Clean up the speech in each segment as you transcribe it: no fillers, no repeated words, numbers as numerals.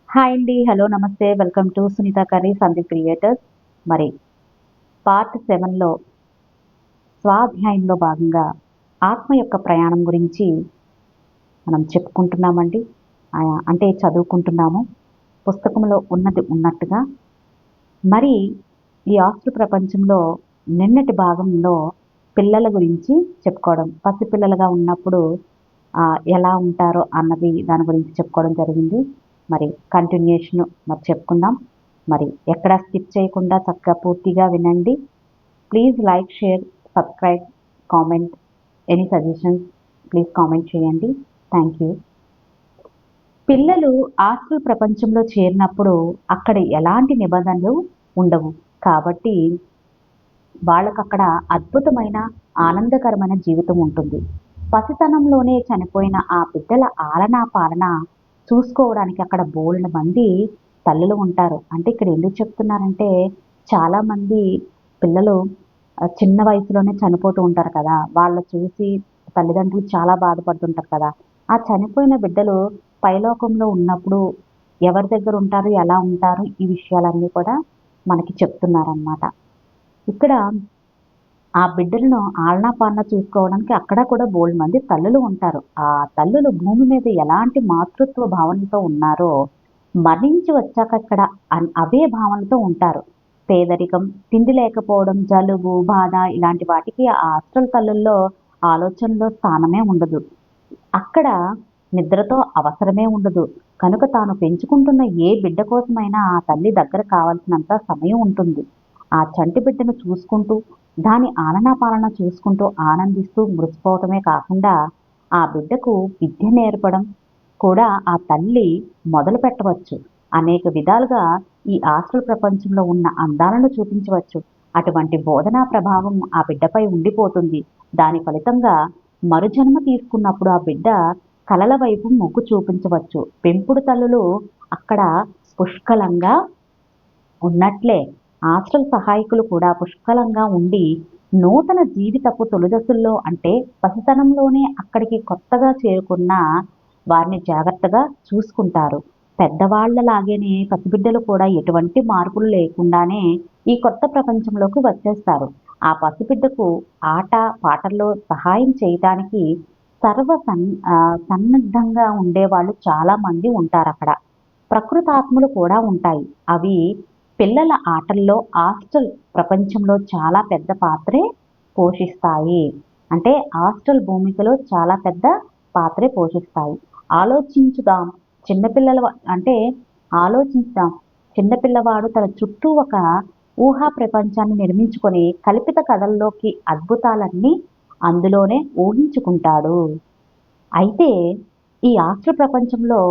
Hi అండి. Hello! నమస్తే. Welcome to Sunitha curries and the creators. మరి పార్ట్ 7లో స్వాధ్యాయంలో భాగంగా ఆత్మ యొక్క ప్రయాణం గురించి మనం చెప్పుకుంటున్నామండి. అంటే చదువుకుంటున్నాము. పుస్తకంలో ఉన్నది ఉన్నట్టుగా. మరి ఈ ఆస్ట్రల్ ప్రపంచంలో నిన్నటి భాగంలో పిల్లల గురించి చెప్పుకోవడం. పసిపిల్లలుగా ఉన్నప్పుడు ఎలా ఉంటారో అన్నది దాని గురించి చెప్పుకోవడం జరిగింది. మరి కంటిన్యూషన్ మరి చెప్పుకుందాం. మరి ఎక్కడా స్కిప్ చేయకుండా చక్కగా పూర్తిగా వినండి. Please like, share, subscribe, comment. Any suggestions please comment చేయండి. Thank you. పిల్లలు ఆస్ట్రల్ ప్రపంచంలో చేరినప్పుడు అక్కడ ఎలాంటి నిబంధనలు ఉండవు. కాబట్టి వాళ్ళకక్కడ అద్భుతమైన, ఆనందకరమైన జీవితం ఉంటుంది. పసితనంలోనే చనిపోయిన ఆ బిడ్డల ఆలనా పాలన చూసుకోవడానికి అక్కడ బోలెడు మంది తల్లులు ఉంటారు. అంటే ఇక్కడ ఎందుకు చెప్తున్నానంటే చాలామంది పిల్లలు చిన్న వయసులోనే చనిపోతూ ఉంటారు కదా! వాళ్ళని చూసి తల్లిదండ్రులు చాలా బాధపడుతుంటారు కదా! ఆ చనిపోయిన బిడ్డలు పైలోకంలో ఉన్నప్పుడు ఎవరి దగ్గర ఉంటారు? ఎలా ఉంటారు? ఈ విషయాలన్నీ కూడా మనకి చెప్తున్నారనమాట. ఇక్కడ ఆ బిడ్డలను ఆలనా పాలనా చూసుకోవడానికి అక్కడ కూడా బోలెడుమంది తల్లులు ఉంటారు. ఆ తల్లులు భూమి మీద ఎలాంటి మాతృత్వ భావనతో ఉన్నారో, మరణించి వచ్చాక ఇక్కడ అవే భావనలతో ఉంటారు. పేదరికం, తిండి లేకపోవడం, జలుబు, బాధ ఇలాంటి వాటికి ఆ ఆస్ట్రల్ తల్లుల్లో ఆలోచనలో స్థానమే ఉండదు. అక్కడ నిద్రతో అవసరమే ఉండదు. కనుక తాను పెంచుకుంటున్న ఏ బిడ్డ కోసమైనా ఆ తల్లి దగ్గర కావాల్సినంత సమయం ఉంటుంది. ఆ చంటి బిడ్డను చూసుకుంటూ, దాని ఆలనా పాలన చూసుకుంటూ ఆనందిస్తూ మురిసిపోవటమే కాకుండా, ఆ బిడ్డకు విద్య నేర్పడం కూడా ఆ తల్లి మొదలుపెట్టవచ్చు. అనేక విధాలుగా ఈ ఆస్ట్రల్ ప్రపంచంలో ఉన్న అందాలను చూపించవచ్చు. అటువంటి బోధనా ప్రభావం ఆ బిడ్డపై ఉండిపోతుంది. దాని ఫలితంగా మరుజన్మ తీసుకున్నప్పుడు ఆ బిడ్డ కలల వైపు మొగ్గు చూపించవచ్చు. పెంపుడు తల్లులు అక్కడ పుష్కలంగా ఉన్నట్లే ఆస్ట్రల్ సహాయకులు కూడా పుష్కలంగా ఉండి నూతన జీవితపు తొలిదశల్లో అంటే పసితనంలోనే అక్కడికి కొత్తగా చేరుకున్న వారిని జాగ్రత్తగా చూసుకుంటారు. పెద్దవాళ్లలాగానే పసిబిడ్డలు కూడా ఎటువంటి మార్పులు లేకుండానే ఈ కొత్త ప్రపంచంలోకి వచ్చేస్తారు. ఆ పసిబిడ్డకు ఆట పాటల్లో సహాయం చేయటానికి సన్నద్ధంగా ఉండేవాళ్ళు చాలా మంది ఉంటారక్కడ. ప్రకృతాత్మలు కూడా ఉంటాయి. అవి పిల్లల ఆటల్లో ఆస్ట్రల్ ప్రపంచంలో చాలా పెద్ద పాత్రే పోషిస్తాయి. అంటే ఆస్ట్రల్ భూమికలో చాలా పెద్ద పాత్రే పోషిస్తాయి. ఆలోచించుదాం చిన్నపిల్లల అంటే ఆలోచించుదాం. చిన్నపిల్లవాడు తన చుట్టూ ఒక ఊహా ప్రపంచాన్ని నిర్మించుకొని కల్పిత కథల్లోకి అద్భుతాలన్నీ అందులోనే ఊహించుకుంటాడు. అయితే ఈ ఆస్ట్రల్ ప్రపంచంలో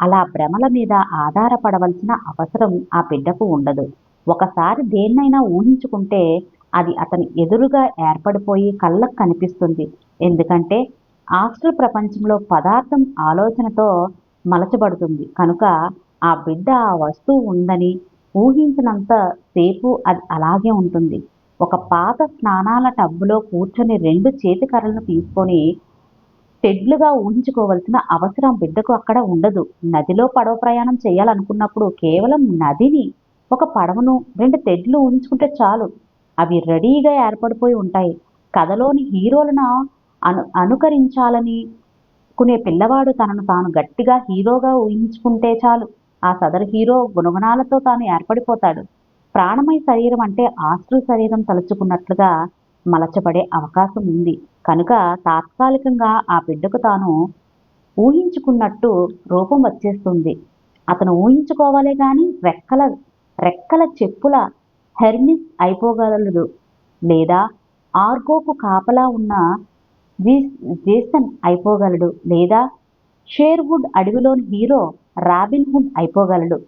అలా భ్రమల మీద ఆధారపడవలసిన అవసరం ఆ బిడ్డకు ఉండదు. ఒకసారి దేన్నైనా ఊహించుకుంటే అది అతని ఎదురుగా ఏర్పడిపోయి కళ్ళకు కనిపిస్తుంది. ఎందుకంటే ఆస్ట్రల్ ప్రపంచంలో పదార్థం ఆలోచనతో మలచబడుతుంది. కనుక ఆ బిడ్డ ఆ వస్తువు ఉందని ఊహించినంత సేపు అది అలాగే ఉంటుంది. ఒక పాత స్నానాల టబ్బులో కూర్చొని 2 చేతి కర్రలను తీసుకొని తెడ్లుగా ఊహించుకోవలసిన అవసరం బిడ్డకు అక్కడ ఉండదు. నదిలో పడవ ప్రయాణం చేయాలనుకున్నప్పుడు కేవలం నదిని, ఒక పడవను, 2 తెడ్లు ఊహించుకుంటే చాలు. అవి రెడీగా ఏర్పడిపోయి ఉంటాయి. కథలోని హీరోలను అనుకరించాలని కునే పిల్లవాడు తనను తాను గట్టిగా హీరోగా ఊహించుకుంటే చాలు. ఆ సదరు హీరో గుణగుణాలతో తాను ఏర్పడిపోతాడు. ప్రాణమయ శరీరం అంటే ఆస్ట్రల్ శరీరం తలుచుకున్నట్లుగా మలచబడే అవకాశం ఉంది. కనుక తాత్కాలికంగా ఆ బిడ్డకు తాను ఊహించుకున్నట్టు రూపం వచ్చేస్తుంది. అతను ఊహించుకోవాలే గాని రెక్కల చెప్పుల హెర్మిస్ అయిపోగలడు. లేదా ఆర్గోకు కాపలా ఉన్న జేసన్ అయిపోగలడు. లేదా షేర్వుడ్ అడవిలోని హీరో రాబిన్ హుడ్ అయిపోగలడు.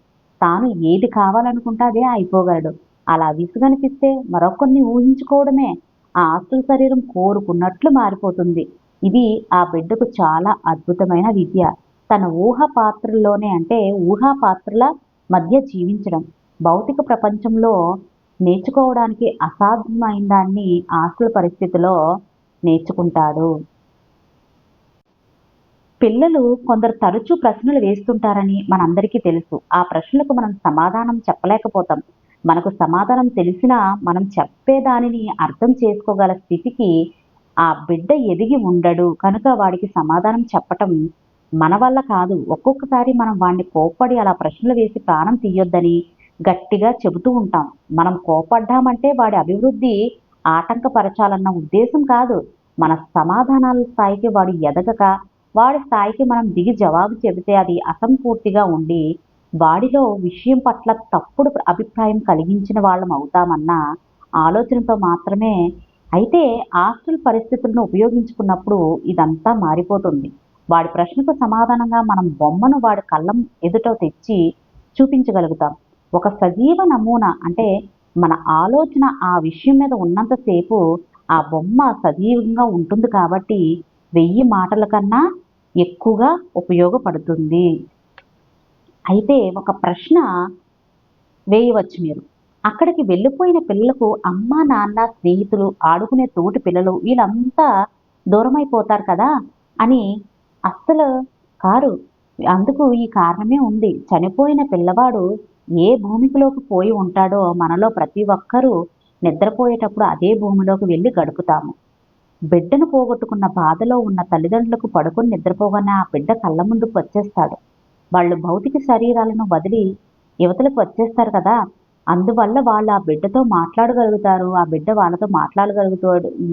తాను ఏది కావాలనుకుంటే అదే అయిపోగలడు. అలా విసుగనిపిస్తే మరొకరిని ఊహించుకోవడమే. ఆ ఆస్ట్రల్ శరీరం కోరుకున్నట్లు మారిపోతుంది. ఇది ఆ బిడ్డకు చాలా అద్భుతమైన విద్య. తన ఊహ పాత్రల్లోనే అంటే ఊహా పాత్రల మధ్య జీవించడం. భౌతిక ప్రపంచంలో నేర్చుకోవడానికి అసాధ్యమైన దాన్ని ఆస్ట్రల్ పరిస్థితిలో నేర్చుకుంటాడు. పిల్లలు కొందరు తరచూ ప్రశ్నలు వేస్తుంటారని మనందరికీ తెలుసు. ఆ ప్రశ్నలకు మనం సమాధానం చెప్పలేకపోతాం. మనకు సమాధానం తెలిసినా మనం చెప్పేదానిని అర్థం చేసుకోగల స్థితికి ఆ బిడ్డ ఎదిగి ఉండడు. కనుక వాడికి సమాధానం చెప్పటం మన వల్ల కాదు. ఒక్కొక్కసారి మనం వాడిని కోప్పడి అలా ప్రశ్నలు వేసి ప్రాణం తీయొద్దని గట్టిగా చెబుతూ ఉంటాం. మనం కోపడ్డామంటే వాడి అభివృద్ధి ఆటంకపరచాలన్న ఉద్దేశం కాదు. మన సమాధానాల స్థాయికి వాడు ఎదగక వాడి స్థాయికి మనం దిగి జవాబు చెబితే అది అసంపూర్తిగా ఉండి, వాడిలో విషయం పట్ల తప్పుడు అభిప్రాయం కలిగించిన వాళ్ళం అవుతామన్న ఆలోచనతో మాత్రమే. అయితే హాస్టల్ పరిస్థితులను ఉపయోగించుకున్నప్పుడు ఇదంతా మారిపోతుంది. వాడి ప్రశ్నకు సమాధానంగా మనం బొమ్మను వాడి కళ్ళం ఎదుట తెచ్చి చూపించగలుగుతాం. ఒక సజీవ నమూనా అంటే మన ఆలోచన ఆ విషయం మీద ఉన్నంత సేపు ఆ బొమ్మ సజీవంగా ఉంటుంది కాబట్టి 1000 మాటల కన్నా ఎక్కువగా ఉపయోగపడుతుంది. అయితే ఒక ప్రశ్న వేయవచ్చు మీరు. అక్కడికి వెళ్ళిపోయిన పిల్లలకు అమ్మ, నాన్న, స్నేహితులు, ఆడుకునే తోటి పిల్లలు వీళ్ళంతా దూరమైపోతారు కదా! అని అస్సలు కారు. అందుకు ఈ కారణమే ఉంది. చనిపోయిన పిల్లవాడు ఏ భూమికలోకి పోయి ఉంటాడో మనలో ప్రతి ఒక్కరూ నిద్రపోయేటప్పుడు అదే భూమిలోకి వెళ్లి గడుపుతాము. బిడ్డను పోగొట్టుకున్న బాధలో ఉన్న తల్లిదండ్రులకు పడుకొని నిద్రపోగానే ఆ బిడ్డ కళ్ళ ముందుకు వచ్చేస్తాడు. వాళ్ళు భౌతిక శరీరాలను వదిలి యువతలకు వచ్చేస్తారు కదా! అందువల్ల వాళ్ళు ఆ బిడ్డతో మాట్లాడగలుగుతారు. ఆ బిడ్డ వాళ్ళతో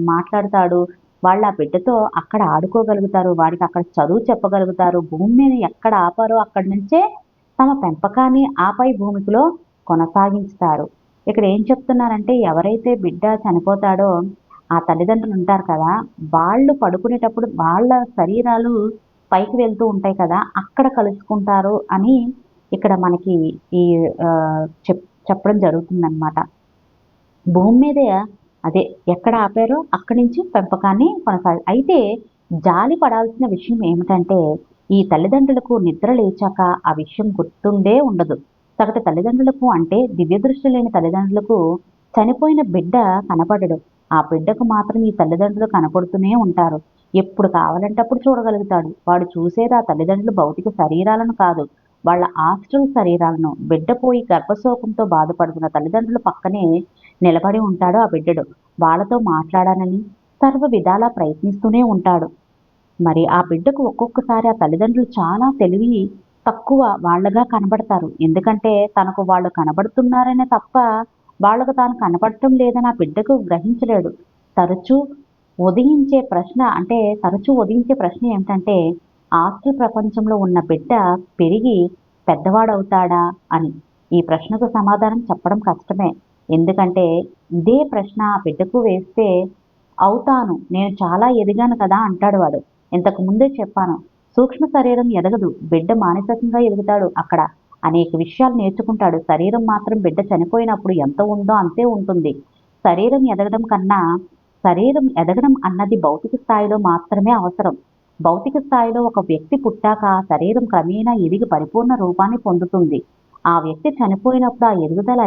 మాట్లాడతాడు. వాళ్ళు ఆ బిడ్డతో అక్కడ ఆడుకోగలుగుతారు. వాడికి అక్కడ చదువు చెప్పగలుగుతారు. భూమి మీద ఎక్కడ ఆపారో అక్కడి నుంచే తమ పెంపకాన్ని ఆపై భూమికలో కొనసాగించుతారు. ఇక్కడ ఏం చెప్తున్నారంటే ఎవరైతే బిడ్డ చనిపోతాడో ఆ తల్లిదండ్రులు ఉంటారు కదా! వాళ్ళు పడుకునేటప్పుడు వాళ్ళ శరీరాలు పైకి వెళ్తూ ఉంటాయి కదా! అక్కడ కలుసుకుంటారు అని ఇక్కడ మనకి ఈ చెప్పడం జరుగుతుందనమాట. భూమి మీదే అదే ఎక్కడ ఆపారో అక్కడి నుంచి పెంపకాన్ని అయితే జాలి పడాల్సిన విషయం ఏమిటంటే, ఈ తల్లిదండ్రులకు నిద్ర లేచాక ఆ విషయం గుర్తుండే ఉండదు. సగటు తల్లిదండ్రులకు అంటే దివ్య దృష్టి లేని తల్లిదండ్రులకు చనిపోయిన బిడ్డ కనపడడు. ఆ బిడ్డకు మాత్రం ఈ తల్లిదండ్రులు కనపడుతూనే ఉంటారు. ఎప్పుడు కావాలంటే అప్పుడు చూడగలుగుతాడు. వాడు చూసేది ఆ తల్లిదండ్రుల భౌతిక శరీరాలను కాదు. వాళ్ళ ఆస్ట్రల్ శరీరాలను. బిడ్డ పోయి గర్భశోకంతో బాధపడుతున్న తల్లిదండ్రుల పక్కనే నిలబడి ఉంటాడు ఆ బిడ్డడు. వాళ్ళతో మాట్లాడాలని సర్వ విధాలా ప్రయత్నిస్తూనే ఉంటాడు. మరి ఆ బిడ్డకు ఒక్కొక్కసారి ఆ తల్లిదండ్రులు చాలా తెలివి తక్కువ వాళ్ళగా కనబడతారు. ఎందుకంటే తనకు వాళ్ళు కనబడుతున్నారనే తప్ప వాళ్ళకు తాను కనపడటం లేదని ఆ బిడ్డకు గ్రహించలేడు. తరచూ తరచూ ఉదయించే ప్రశ్న ఏమిటంటే ఆస్ట్రల్ ప్రపంచంలో ఉన్న బిడ్డ పెరిగి పెద్దవాడవుతాడా అని. ఈ ప్రశ్నకు సమాధానం చెప్పడం కష్టమే. ఎందుకంటే ఇదే ప్రశ్న ఆ బిడ్డకు వేస్తే అవుతాను. నేను చాలా ఎదిగాను కదా అంటాడు వాడు. ఇంతకు ముందే చెప్పాను. సూక్ష్మ శరీరం ఎదగదు. బిడ్డ మానసికంగా ఎదుగుతాడు అక్కడ. అనేక విషయాలు నేర్చుకుంటాడు. శరీరం మాత్రం బిడ్డ చనిపోయినప్పుడు ఎంత ఉందో అంతే ఉంటుంది. శరీరం ఎదగడం కన్నా శరీరం ఎదగడం అన్నది భౌతిక స్థాయిలో మాత్రమే అవసరం. భౌతిక స్థాయిలో ఒక వ్యక్తి పుట్టాక ఆ శరీరం క్రమేణా ఎదిగి పరిపూర్ణ రూపాన్ని పొందుతుంది. ఆ వ్యక్తి చనిపోయినప్పుడు ఆ ఎదుగుదల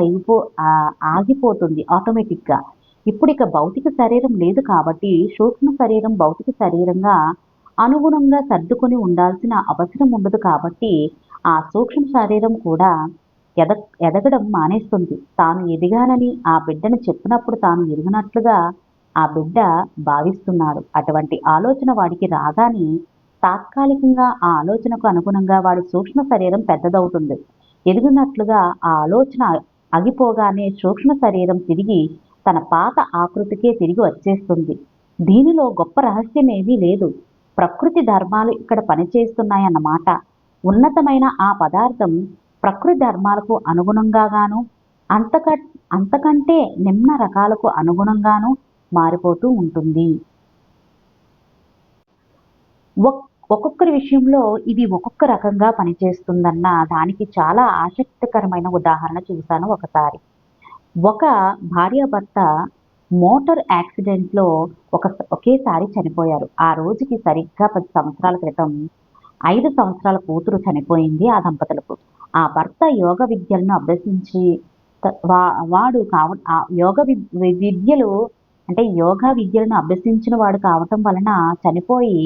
ఆగిపోతుంది ఆటోమేటిక్‌గా. ఇప్పుడిక భౌతిక శరీరం లేదు కాబట్టి సూక్ష్మ శరీరం భౌతిక శరీరంగా అనుగుణంగా సర్దుకొని ఉండాల్సిన అవసరం ఉండదు కాబట్టి ఆ సూక్ష్మ శరీరం కూడా ఎద ఎదగడం మానేస్తుంది. తాను ఎదిగానని ఆ బిడ్డను చెప్పినప్పుడు తాను ఎదిగినట్లుగా ఆ బిడ్డ భావిస్తున్నాడు. అటువంటి ఆలోచన వాడికి రాగానే తాత్కాలికంగా ఆ ఆలోచనకు అనుగుణంగా వాడి సూక్ష్మ శరీరం పెద్దదవుతుంది. ఎదిగినట్లుగా ఆ ఆలోచన ఆగిపోగానే సూక్ష్మ శరీరం తిరిగి తన పాత ఆకృతికే తిరిగి వచ్చేస్తుంది. దీనిలో గొప్ప రహస్యమేమీ లేదు. ప్రకృతి ధర్మాలు ఇక్కడ పనిచేస్తున్నాయన్నమాట. ఉన్నతమైన ఆ పదార్థం ప్రకృతి ధర్మాలకు అనుగుణంగాను అంతక అంతకంటే నిమ్న రకాలకు అనుగుణంగాను మారిపోతూ ఉంటుంది. ఒక్కొక్కరి విషయంలో ఇది ఒక్కొక్క రకంగా పనిచేస్తుందన్న దానికి చాలా ఆసక్తికరమైన ఉదాహరణ చూశాను ఒకసారి. ఒక భార్యాభర్త మోటార్ యాక్సిడెంట్‌లో ఒకేసారి చనిపోయారు. ఆ రోజుకి సరిగ్గా 10 సంవత్సరాల క్రితం 5 సంవత్సరాల కూతురు చనిపోయింది ఆ దంపతులకు. ఆ భర్త యోగ విద్యలను అభ్యసించి త వా వాడు కావ ఆ యోగ విద్యలు అంటే యోగా విద్యలను అభ్యసించిన వాడు కావటం వలన చనిపోయి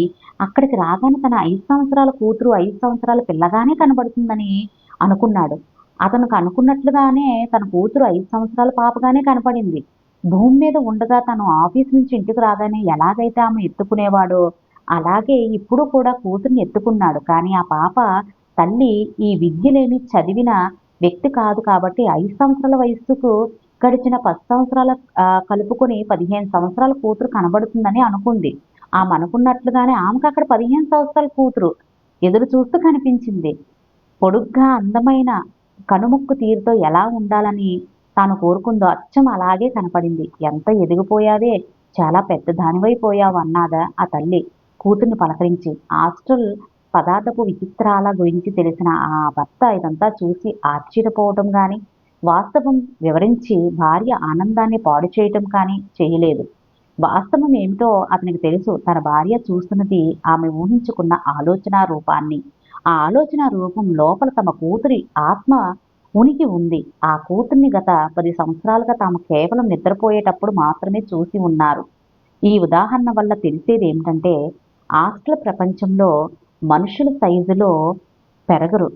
అక్కడికి రాగానే తన 5 సంవత్సరాల కూతురు 5 సంవత్సరాల పిల్లగానే కనబడుతుందని అనుకున్నాడు. అతనికి అనుకున్నట్లుగానే తన కూతురు 5 సంవత్సరాల పాపగానే కనపడింది. భూమి మీద ఉండగా తను ఆఫీస్ నుంచి ఇంటికి రాగానే ఎలాగైతే ఆమె ఎత్తుకునేవాడో అలాగే ఇప్పుడు కూడా కూతుర్ని ఎత్తుకున్నాడు. కానీ ఆ పాప తల్లి ఈ విద్యలేమి చదివిన వ్యక్తి కాదు కాబట్టి 5 సంవత్సరాల వయస్సుకు గడిచిన 10 సంవత్సరాల కలుపుకొని 15 సంవత్సరాల కూతురు కనబడుతుందని అనుకుంది. ఆమె అనుకున్నట్లుగానే ఆమెకక్కడ 15 సంవత్సరాల కూతురు ఎదురు చూస్తూ కనిపించింది. పొడుగ్గా అందమైన కనుముక్కు తీరుతో ఎలా ఉండాలని తాను కోరుకుందో అచ్చం అలాగే కనపడింది. ఎంత ఎదిగిపోయావే, చాలా పెద్దదానివైపోయావు అన్నాదా ఆ తల్లి కూతుర్ని పలకరించి. హాస్టల్ పదార్థపు విచిత్రాల గురించి తెలిసిన ఆ భర్త ఇదంతా చూసి ఆశ్చర్యపోవటం గాని, వాస్తవం వివరించి భార్య ఆనందాన్ని పాడు చేయటం కానీ చేయలేదు. వాస్తవం ఏమిటో అతనికి తెలుసు. తన భార్య చూస్తున్నది ఆమె ఊహించుకున్న ఆలోచన రూపాన్ని. ఆ ఆలోచన రూపం లోపల తమ కూతురి ఆత్మ ఉనికి ఉంది. ఆ కూతుర్ని గత 10 సంవత్సరాలుగా తాము కేవలం నిద్రపోయేటప్పుడు మాత్రమే చూసి ఉన్నారు. ఈ ఉదాహరణ వల్ల తెలిసేది ఏమిటంటే హాస్టల్ ప్రపంచంలో మనుషుల సైజులో పెరగరు.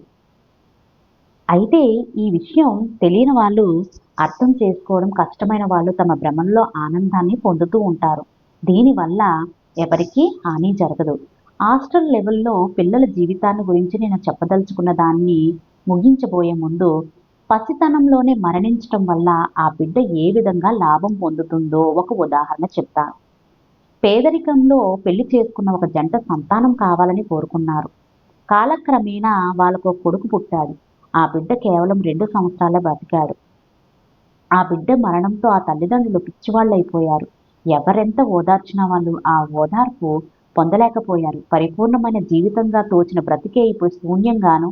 అయితే ఈ విషయం తెలియని వాళ్ళు, అర్థం చేసుకోవడం కష్టమైన వాళ్ళు తమ భ్రమల్లో ఆనందాన్ని పొందుతూ ఉంటారు. దీనివల్ల ఎవరికీ హాని జరగదు. హాస్టల్ లెవెల్లో పిల్లల జీవితాన్ని గురించి నేను చెప్పదలుచుకున్న దాన్ని ముగించబోయే ముందు పసితనంలోనే మరణించటం వల్ల ఆ బిడ్డ ఏ విధంగా లాభం పొందుతుందో ఒక ఉదాహరణ చెప్తాను. పేదరికంలో పెళ్లి చేసుకున్న ఒక జంట సంతానం కావాలని కోరుకున్నారు. కాలక్రమేణా వాళ్ళకు ఒక కొడుకు పుట్టాడు. ఆ బిడ్డ కేవలం 2 సంవత్సరాలే బతికాడు. ఆ బిడ్డ మరణంతో ఆ తల్లిదండ్రులు పిచ్చివాళ్ళైపోయారు. ఎవరెంత ఓదార్చినా వాళ్ళు ఆ ఓదార్పు పొందలేకపోయారు. పరిపూర్ణమైన జీవితంగా తోచిన బ్రతికే ఇప్పుడు శూన్యంగాను,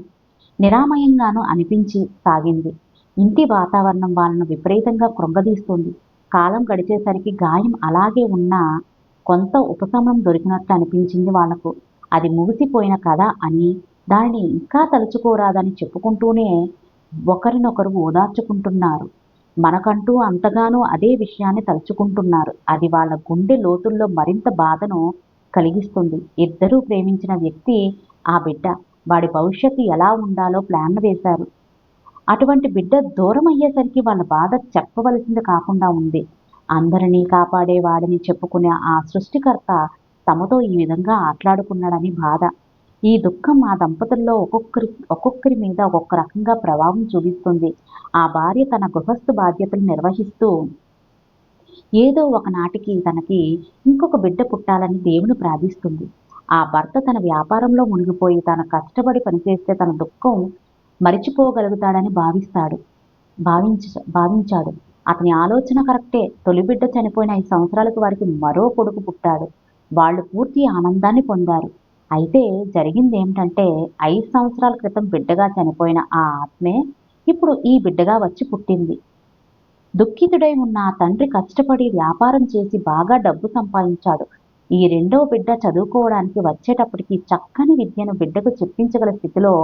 నిరామయంగాను అనిపించి సాగింది. ఇంటి వాతావరణం వాళ్ళను విపరీతంగా కృంగదీస్తుంది. కాలం గడిచేసరికి గాయం అలాగే ఉన్నా కొంత ఉపశమనం దొరికినట్టు అనిపించింది వాళ్లకు. అది ముగిసిపోయిన కథ అని, దానిని ఇంకా తలుచుకోరాదని చెప్పుకుంటూనే ఒకరినొకరు ఓదార్చుకుంటున్నారు. మనకంటూ అంతగానూ అదే విషయాన్ని తలుచుకుంటున్నారు. అది వాళ్ళ గుండె లోతుల్లో మరింత బాధను కలిగిస్తుంది. ఇద్దరూ ప్రేమించిన వ్యక్తి ఆ బిడ్డ. వాడి భవిష్యత్తు ఎలా ఉండాలో ప్లాన్లు వేశారు. అటువంటి బిడ్డ దూరం అయ్యేసరికి వాళ్ళ బాధ చెప్పవలసింది కాకుండా ఉంది. అందరినీ కాపాడేవాడని చెప్పుకునే ఆ సృష్టికర్త తమతో ఈ విధంగా ఆట్లాడుకున్నాడని బాధ. ఈ దుఃఖం ఆ దంపతుల్లో ఒక్కొక్కరి మీద ఒక్కొక్క రకంగా ప్రభావం చూపిస్తుంది. ఆ భార్య తన గృహస్థు బాధ్యతలు నిర్వహిస్తూ ఏదో ఒకనాటికి తనకి ఇంకొక బిడ్డ పుట్టాలని దేవుని ప్రార్థిస్తుంది. ఆ భర్త తన వ్యాపారంలో మునిగిపోయి తను కష్టపడి పనిచేస్తే తన దుఃఖం మరిచిపోగలుగుతాడని భావించాడు. అతని ఆలోచన కరెక్టే. తొలి బిడ్డ చనిపోయిన 5 సంవత్సరాలకు వారికి మరో కొడుకు పుట్టాడు. వాళ్ళు పూర్తి ఆనందాన్ని పొందారు. అయితే జరిగింది ఏమిటంటే 5 సంవత్సరాల క్రితం బిడ్డగా చనిపోయిన ఆ ఆత్మే ఇప్పుడు ఈ బిడ్డగా వచ్చి పుట్టింది. దుఃఖితుడై ఉన్న ఆ తండ్రి కష్టపడి వ్యాపారం చేసి బాగా డబ్బు సంపాదించాడు. ఈ రెండో బిడ్డ చదువుకోవడానికి వచ్చేటప్పటికి చక్కని విద్యను బిడ్డకు చెప్పించగల స్థితిలో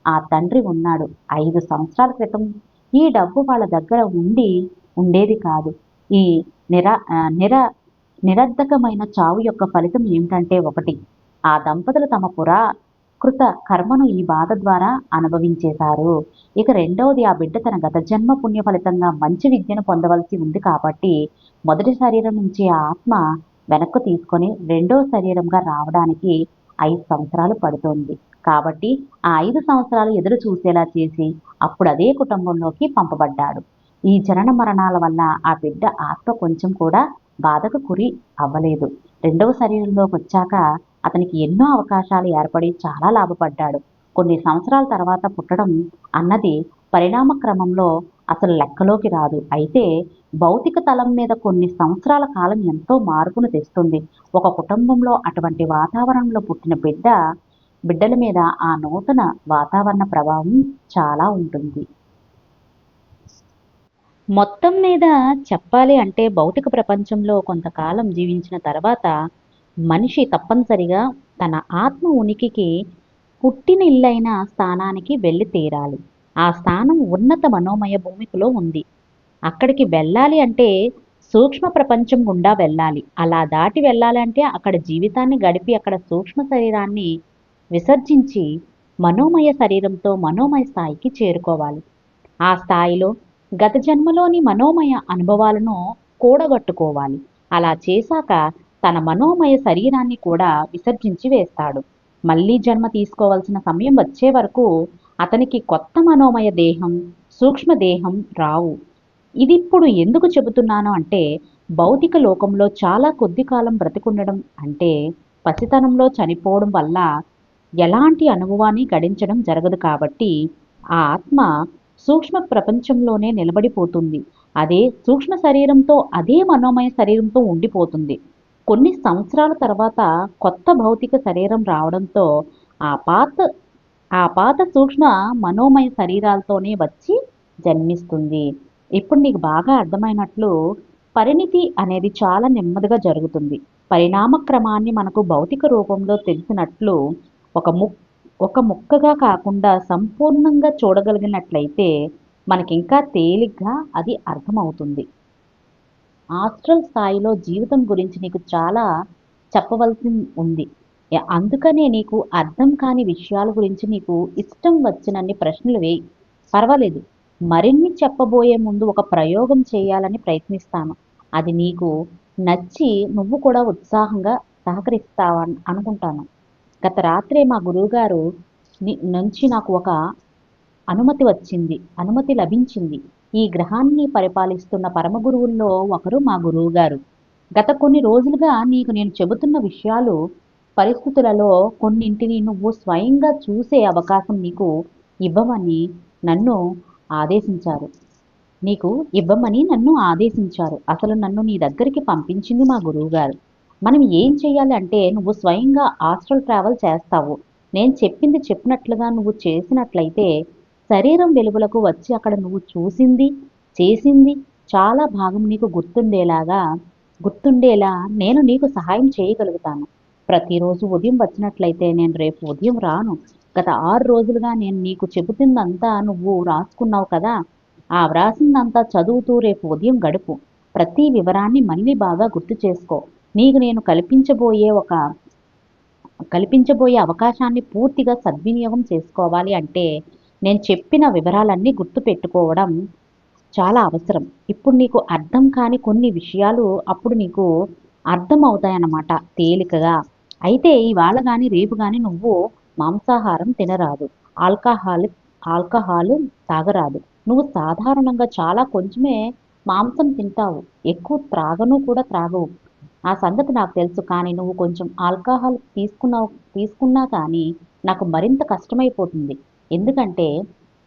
ఆ తండ్రి ఉన్నాడు. 5 సంవత్సరాల క్రితం ఈ డబ్బు వాళ్ళ దగ్గర ఉండేది కాదు. ఈ నిరా నిర నిరర్ధకమైన చావు యొక్క ఫలితం ఏమిటంటే ఒకటి, ఆ దంపతులు తమ పురాకృత కర్మను ఈ బాధ ద్వారా అనుభవించేశారు. ఇక రెండవది, ఆ బిడ్డ తన గత జన్మ పుణ్య ఫలితంగా మంచి విద్యను పొందవలసి ఉంది కాబట్టి మొదటి శరీరం నుంచి ఆ ఆత్మ వెనక్కు తీసుకొని రెండో శరీరంగా రావడానికి 5 సంవత్సరాలు పడుతోంది. కాబట్టి ఆ 5 సంవత్సరాలు ఎదురు చూసేలా చేసి అప్పుడు అదే కుటుంబంలోకి పంపబడ్డాడు. ఈ జనన మరణాల వల్ల ఆ బిడ్డ ఆత్మ కొంచెం కూడా బాధకు గురి అవ్వలేదు. రెండవ శరీరంలోకి వచ్చాక అతనికి ఎన్నో అవకాశాలు ఏర్పడి చాలా లాభపడ్డాడు. కొన్ని సంవత్సరాల తర్వాత పుట్టడం అన్నది పరిణామ క్రమంలో అసలు లెక్కలోకి రాదు. అయితే భౌతిక తలం మీద కొన్ని సంవత్సరాల కాలం ఎంతో మార్పును తెస్తుంది. ఒక కుటుంబంలో అటువంటి వాతావరణంలో పుట్టిన బిడ్డల మీద ఆ నూతన వాతావరణ ప్రభావం చాలా ఉంటుంది. మొత్తం మీద చెప్పాలి అంటే భౌతిక ప్రపంచంలో కొంతకాలం జీవించిన తర్వాత మనిషి తప్పనిసరిగా తన ఆత్మ ఉనికికి పుట్టిన ఇల్లైన స్థానానికి వెళ్ళి తీరాలి. ఆ స్థానం ఉన్నత మనోమయ భూమికలో ఉంది. అక్కడికి వెళ్ళాలి అంటే సూక్ష్మ ప్రపంచం గుండా వెళ్ళాలి. అలా దాటి వెళ్ళాలంటే అక్కడ జీవితాన్ని గడిపి అక్కడ సూక్ష్మ శరీరాన్ని విసర్జించి మనోమయ శరీరంతో మనోమయ స్థాయికి చేరుకోవాలి. ఆ స్థాయిలో గత జన్మలోని మనోమయ అనుభవాలను కూడగట్టుకోవాలి. అలా చేశాక తన మనోమయ శరీరాన్ని కూడా విసర్జించి వేస్తాడు. మళ్ళీ జన్మ తీసుకోవాల్సిన సమయం వచ్చే వరకు అతనికి కొత్త మనోమయ దేహం, సూక్ష్మ దేహం రావు. ఇది ఇప్పుడు ఎందుకు చెబుతున్నాను అంటే, భౌతిక లోకంలో చాలా కొద్ది కాలం బ్రతికుండడం అంటే పసితనంలో చనిపోవడం వల్ల ఎలాంటి అనుభవాన్ని గడించడం జరగదు కాబట్టి ఆ ఆత్మ సూక్ష్మ ప్రపంచంలోనే నిలబడిపోతుంది. అదే సూక్ష్మ శరీరంతో అదే మనోమయ శరీరంతో ఉండిపోతుంది. కొన్ని సంవత్సరాల తర్వాత కొత్త భౌతిక శరీరం రావడంతో ఆ పాత ఆ పాత సూక్ష్మ మనోమయ శరీరాలతోనే వచ్చి జన్మిస్తుంది. ఇప్పుడు నీకు బాగా అర్థమైనట్లు పరిణితి అనేది చాలా నెమ్మదిగా జరుగుతుంది. పరిణామ క్రమాన్ని మనకు భౌతిక రూపంలో తెలిసినట్లు ఒక ఒక ముక్కగా కాకుండా సంపూర్ణంగా చూడగలిగినట్లయితే మనకింకా తేలిగ్గా అది అర్థమవుతుంది. ఆస్ట్రల్ స్థాయిలో జీవితం గురించి నీకు చాలా చెప్పవలసి ఉంది. అందుకనే నీకు అర్థం కాని విషయాల గురించి నీకు ఇష్టం వచ్చినన్ని ప్రశ్నలు వేయి. పర్వాలేదు. మరిన్ని చెప్పబోయే ముందు ఒక ప్రయోగం చేయాలని ప్రయత్నిస్తాను. అది నీకు నచ్చి నువ్వు కూడా ఉత్సాహంగా సహకరిస్తావని అనుకుంటాను. గత రాత్రే మా గురువుగారు నుంచి నాకు ఒక అనుమతి లభించింది. ఈ గ్రహాన్ని పరిపాలిస్తున్న పరమ గురువుల్లో ఒకరు మా గురువుగారు. గత కొన్ని రోజులుగా నీకు నేను చెబుతున్న విషయాలు, పరిస్థితులలో కొన్నింటిని నువ్వు స్వయంగా చూసే అవకాశం నీకు ఇవ్వమని నన్ను ఆదేశించారు. అసలు నన్ను నీ దగ్గరికి పంపించింది మా గురువుగారు. మనం ఏం చేయాలి అంటే, నువ్వు స్వయంగా ఆస్ట్రల్ ట్రావెల్ చేస్తావు. నేను చెప్పింది చెప్పినట్లుగా నువ్వు చేసినట్లయితే శరీరం వెలుగులకు వచ్చి అక్కడ నువ్వు చూసింది, చేసింది చాలా భాగం నీకు గుర్తుండేలా నేను నీకు సహాయం చేయగలుగుతాను. ప్రతిరోజు ఉదయం వచ్చినట్లయితే నేను రేపు ఉదయం రాను. గత 6 రోజులుగా నేను నీకు చెబుతుందంతా నువ్వు రాసుకున్నావు కదా, ఆ వ్రాసిందంతా చదువుతూ రేపు ఉదయం గడుపు. ప్రతి వివరాన్ని మళ్ళీ బాగా గుర్తు చేసుకో. నీకు నేను కల్పించబోయే అవకాశాన్ని పూర్తిగా సద్వినియోగం చేసుకోవాలి అంటే నేను చెప్పిన వివరాలన్నీ గుర్తు పెట్టుకోవడం చాలా అవసరం. ఇప్పుడు నీకు అర్థం కాని కొన్ని విషయాలు అప్పుడు నీకు అర్థం అవుతాయన్నమాట తేలికగా. అయితే ఇవాళ కానీ రేపు కానీ నువ్వు మాంసాహారం తినరాదు, ఆల్కహాలు తాగరాదు. నువ్వు సాధారణంగా చాలా కొంచెమే మాంసం తింటావు, ఎక్కువ త్రాగవు. ఆ సంగతి నాకు తెలుసు. కానీ నువ్వు కొంచెం ఆల్కహాల్ తీసుకున్నా కానీ నాకు మరింత కష్టమైపోతుంది. ఎందుకంటే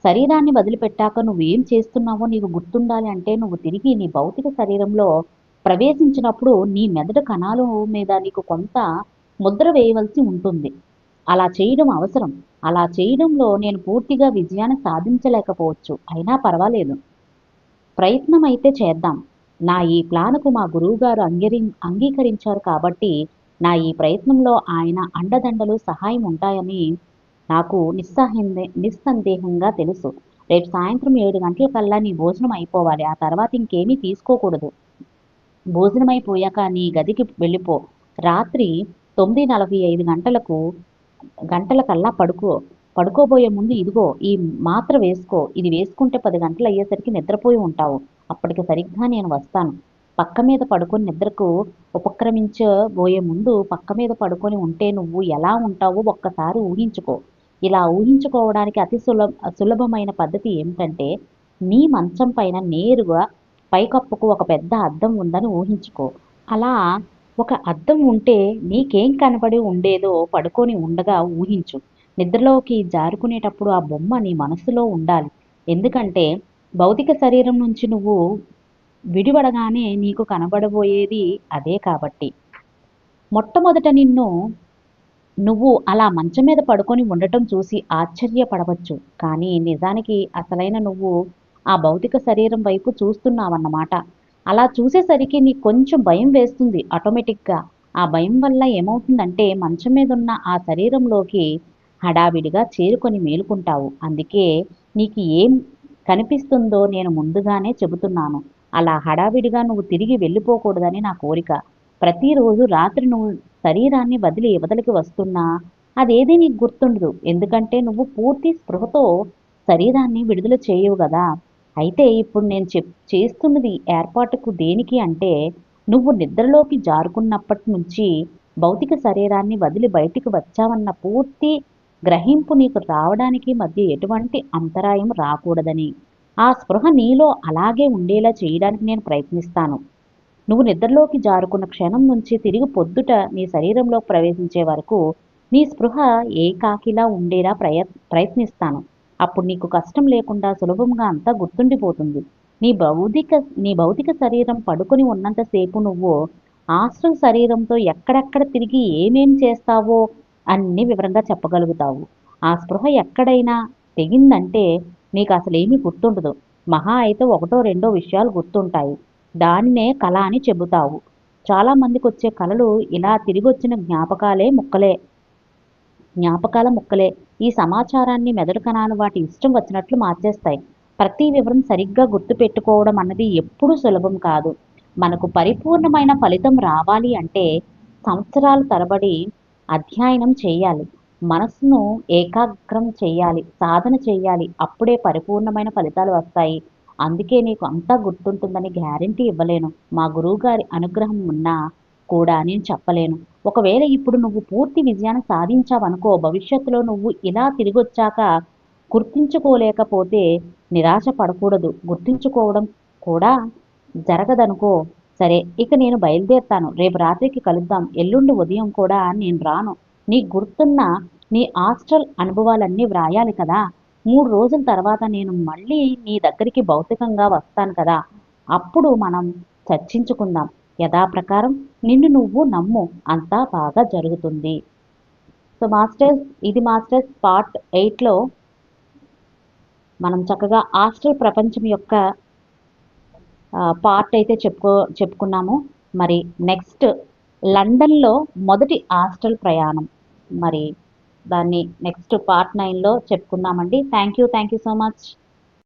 శరీరాన్ని వదిలిపెట్టాక నువ్వేం చేస్తున్నావో నీకు గుర్తుండాలి అంటే నువ్వు తిరిగి నీ భౌతిక శరీరంలో ప్రవేశించినప్పుడు నీ మెదడు కణాల మీద నీకు కొంత ముద్ర వేయవలసి ఉంటుంది. అలా చేయడం అవసరం. అలా చేయడంలో నేను పూర్తిగా విజయాన్ని సాధించలేకపోవచ్చు. అయినా పర్వాలేదు, ప్రయత్నం అయితే చేద్దాం. నా ఈ ప్లాన్కు మా గురువుగారు అంగీకరించారు కాబట్టి నా ఈ ప్రయత్నంలో ఆయన అండదండలు సహాయం ఉంటాయని నాకు నిస్సందేహంగా తెలుసు. రేపు సాయంత్రం 7 గంటలకల్లా నీ భోజనం అయిపోవాలి. ఆ తర్వాత ఇంకేమీ తీసుకోకూడదు. భోజనం అయిపోయాక నీ గదికి వెళ్ళిపో. రాత్రి 9:45 గంటలకల్లా పడుకోబోయే ముందు ఇదిగో ఈ మాత్ర వేసుకో. ఇది వేసుకుంటే 10 గంటలు అయ్యేసరికి నిద్రపోయి ఉంటావు. అప్పటికి సరిగ్గా నేను వస్తాను. పక్క మీద పడుకొని నిద్రకు ఉపక్రమించబోయే ముందు పక్క మీద పడుకొని ఉంటే నువ్వు ఎలా ఉంటావో ఒక్కసారి ఊహించుకో. ఇలా ఊహించుకోవడానికి అతి సులభమైన పద్ధతి ఏమిటంటే, నీ మంచం పైన నేరుగా పైకప్పుకు ఒక పెద్ద అద్దం ఉందని ఊహించుకో. అలా ఒక అద్దం ఉంటే నీకేం కనబడి ఉండేదో పడుకొని ఉండగా ఊహించు. నిద్రలోకి జారుకునేటప్పుడు ఆ బొమ్మ నీ మనసులో ఉండాలి. ఎందుకంటే భౌతిక శరీరం నుంచి నువ్వు విడిపడగానే నీకు కనబడబోయేది అదే కాబట్టి. మొట్టమొదట నువ్వు అలా మంచం మీద పడుకొని ఉండటం చూసి ఆశ్చర్యపడవచ్చు. కానీ నిజానికి అసలైన నువ్వు ఆ భౌతిక శరీరం వైపు చూస్తున్నావన్నమాట. అలా చూసేసరికి నీకు కొంచెం భయం వేస్తుంది ఆటోమేటిక్గా. ఆ భయం వల్ల ఏమవుతుందంటే మంచం మీద ఉన్న ఆ శరీరంలోకి హడావిడిగా చేరుకొని మేలుకుంటావు. అందుకే నీకు ఏం కనిపిస్తుందో నేను ముందుగానే చెబుతున్నాను. అలా హడావిడిగా నువ్వు తిరిగి వెళ్ళిపోకూడదని నా కోరిక. ప్రతిరోజు రాత్రి నువ్వు శరీరాన్ని వదిలి యువతలకి వస్తున్నా అదేదీ నీకు గుర్తుండదు. ఎందుకంటే నువ్వు పూర్తి స్పృహతో శరీరాన్ని విడుదల చేయవు గదా! అయితే ఇప్పుడు నేను చేస్తున్నది ఏర్పాటుకు దేనికి అంటే, నువ్వు నిద్రలోకి జారుకున్నప్పటి నుంచి భౌతిక శరీరాన్ని వదిలి బయటికి వచ్చావన్న పూర్తి గ్రహింపు నీకు రావడానికి మధ్య ఎటువంటి అంతరాయం రాకూడదని. ఆ స్పృహ నీలో అలాగే ఉండేలా చేయడానికి నేను ప్రయత్నిస్తాను. నువ్వు నిద్రలోకి జారుకున్న క్షణం నుంచి తిరిగి పొద్దుట నీ శరీరంలోకి ప్రవేశించే వరకు నీ స్పృహ ఏకాకిలా ఉండేలా ప్రయత్నిస్తాను. అప్పుడు నీకు కష్టం లేకుండా సులభంగా అంతా గుర్తుండిపోతుంది. నీ భౌతిక శరీరం పడుకొని ఉన్నంతసేపు నువ్వు ఆస్ట్రల్ శరీరంతో ఎక్కడెక్కడ తిరిగి ఏమేం చేస్తావో అన్ని వివరంగా చెప్పగలుగుతావు. ఆ స్పృహ ఎక్కడైనా తెగిందంటే నీకు అసలేమీ గుర్తుండదు. మహా అయితే ఒకటో రెండో విషయాలు గుర్తుంటాయి. దానినే కల అని చెబుతావు. చాలా మందికొచ్చే కలలు ఇలా తిరిగొచ్చిన జ్ఞాపకాల ముక్కలే. ఈ సమాచారాన్ని మెదడు కణాలు వాటి ఇష్టం వచ్చినట్లు మార్చేస్తాయి. ప్రతి వివరం సరిగ్గా గుర్తుపెట్టుకోవడం అన్నది ఎప్పుడూ సులభం కాదు. మనకు పరిపూర్ణమైన ఫలితం రావాలి అంటే సంవత్సరాల తరబడి అధ్యయనం చేయాలి. మనస్సును ఏకాగ్రం చేయాలి, సాధన చేయాలి. అప్పుడే పరిపూర్ణమైన ఫలితాలు వస్తాయి. అందుకే నీకు అంతా గుర్తుంటుందని గ్యారంటీ ఇవ్వలేను. మా గురువుగారి అనుగ్రహం ఉన్నా కూడా నేను చెప్పలేను. ఒకవేళ ఇప్పుడు నువ్వు పూర్తి విజయాన్ని సాధించావనుకో, భవిష్యత్తులో నువ్వు ఇలా తిరిగొచ్చాక గుర్తించుకోలేకపోతే నిరాశ పడకూడదు. గుర్తించుకోవడం కూడా జరగదనుకో. సరే, ఇక నేను బయలుదేరతాను. రేపు రాత్రికి కలుద్దాం. ఎల్లుండి ఉదయం కూడా నేను రాను. నీకు గుర్తున్న నీ ఆస్ట్రల్ అనుభవాలన్నీ వ్రాయాలి కదా! 3 రోజుల తర్వాత నేను మళ్ళీ నీ దగ్గరికి భౌతికంగా వస్తాను కదా! అప్పుడు మనం చర్చించుకుందాం. యథాప్రకారం నిన్ను నువ్వు నమ్ము. అంతా బాగా జరుగుతుంది. సో మాస్టర్స్, ఇది మాస్టర్స్ పార్ట్ 8లో మనం చక్కగా ఆస్ట్రల్ ప్రపంచం యొక్క పార్ట్ అయితే చెప్పుకున్నాము. మరి నెక్స్ట్ లండన్లో మొదటి ఆస్ట్రల్ ప్రయాణం, మరి దాన్ని నెక్స్ట్ పార్ట్ 9లో చెప్పుకుందామండి. Thank you so much.